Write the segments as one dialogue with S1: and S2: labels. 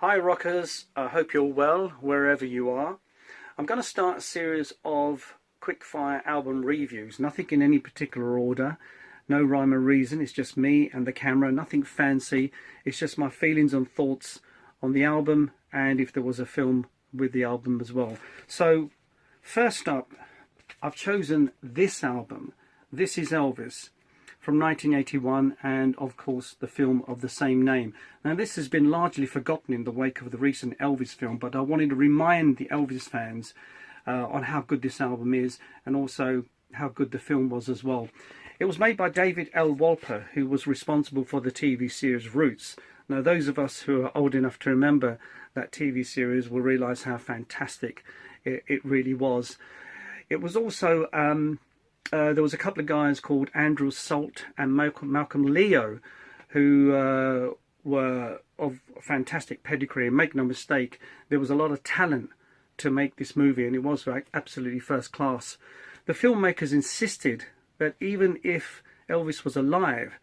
S1: Hi rockers, I hope you're well wherever you are. I'm going to start a series of quickfire album reviews, nothing in any particular order, no rhyme or reason, it's just me and the camera, nothing fancy, it's just my feelings and thoughts on the album and if there was a film with the album as well. So first up, I've chosen this album. This is Elvis from 1981 and of course the film of the same name. Now this has been largely forgotten in the wake of the recent Elvis film, but I wanted to remind the Elvis fans on how good this album is and also how good the film was as well. It was made by David L. Wolper, who was responsible for the TV series Roots. Now those of us who are old enough to remember that TV series will realise how fantastic it really was. It was also there was a couple of guys called Andrew Salt and Malcolm Leo who were of fantastic pedigree, and make no mistake, there was a lot of talent to make this movie and it was absolutely first class. The filmmakers insisted that even if Elvis was alive,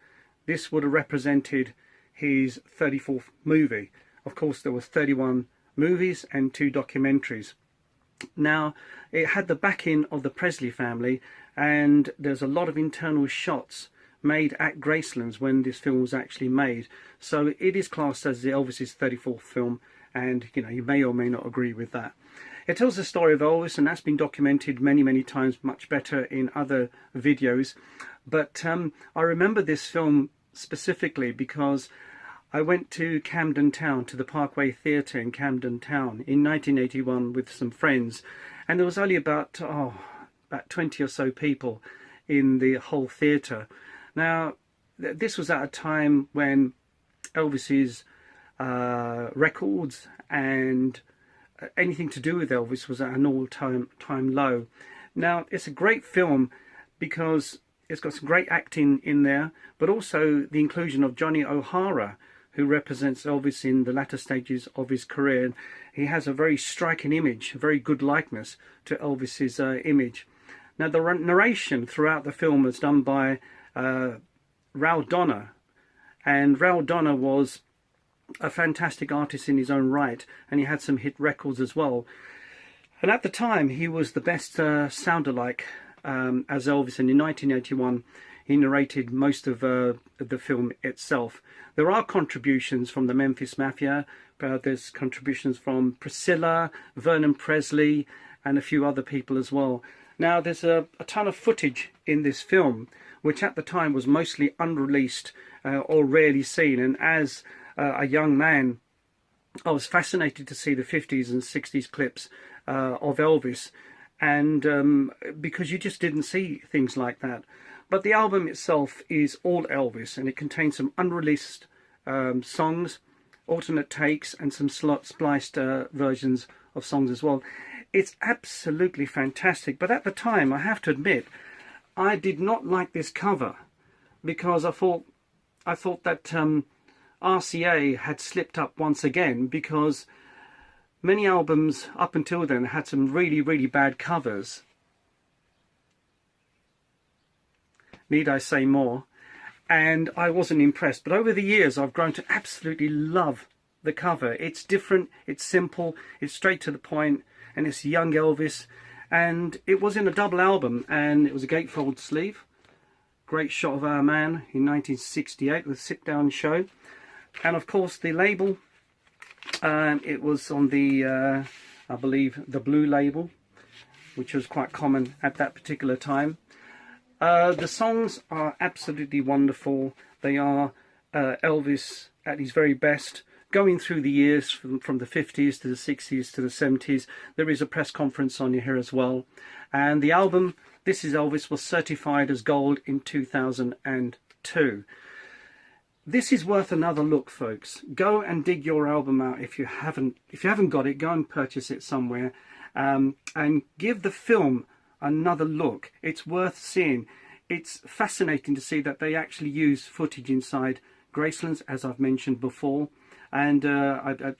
S1: this would have represented his 34th movie. Of course there were 31 movies and 2 documentaries. Now it had the backing of the Presley family and there's a lot of internal shots made at Graceland's when this film was actually made. So it is classed as the Elvis's 34th film, and you know, you may or may not agree with that. It tells the story of Elvis and that's been documented many times, much better in other videos. But I remember this film specifically because I went to Camden Town, to the Parkway Theatre in Camden Town in 1981 with some friends, and there was only about 20 or so people in the whole theatre. Now this was at a time when Elvis's records and anything to do with Elvis was at an all-time low. Now it's a great film because it's got some great acting in there, but also the inclusion of Johnny O'Hara, who represents Elvis in the latter stages of his career. He has a very striking image, a very good likeness to Elvis's image. Now the narration throughout the film was done by Raoul Donner, and Raoul Donner was a fantastic artist in his own right, and he had some hit records as well. And at the time he was the best sound-alike as Elvis, and in 1981 he narrated most of the film itself. There are contributions from the Memphis Mafia, there's contributions from Priscilla, Vernon Presley and a few other people as well. Now there's a ton of footage in this film which at the time was mostly unreleased or rarely seen, and as a young man I was fascinated to see the 50s and 60s clips of Elvis, and because you just didn't see things like that. But the album itself is all Elvis, and it contains some unreleased songs, alternate takes and some spliced versions of songs as well. It's absolutely fantastic, but at the time I have to admit I did not like this cover because I thought that RCA had slipped up once again, because many albums up until then had some really bad covers. Need I say more? And I wasn't impressed, but over the years I've grown to absolutely love the cover. It's different, it's simple, it's straight to the point, and it's young Elvis, and it was in a double album, and it was a gatefold sleeve. Great shot of our man in 1968 with Sit Down Show, and of course the label, it was on the I believe the blue label, which was quite common at that particular time. The songs are absolutely wonderful. They are Elvis at his very best, going through the years from the 50s to the 60s to the 70s. There is a press conference on here as well. And the album, This Is Elvis, was certified as gold in 2002. This is worth another look, folks. Go and dig your album out if you haven't got it. Go and purchase it somewhere, and give the film another look. It's worth seeing. It's fascinating to see that they actually use footage inside Graceland's, as I've mentioned before, and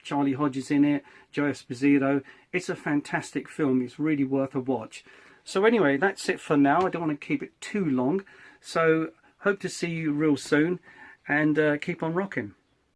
S1: Charlie Hodges in it, Joe Esposito. It's a fantastic film. It's really worth a watch. So anyway, that's it for now. I don't want to keep it too long, so hope to see you real soon, and keep on rocking.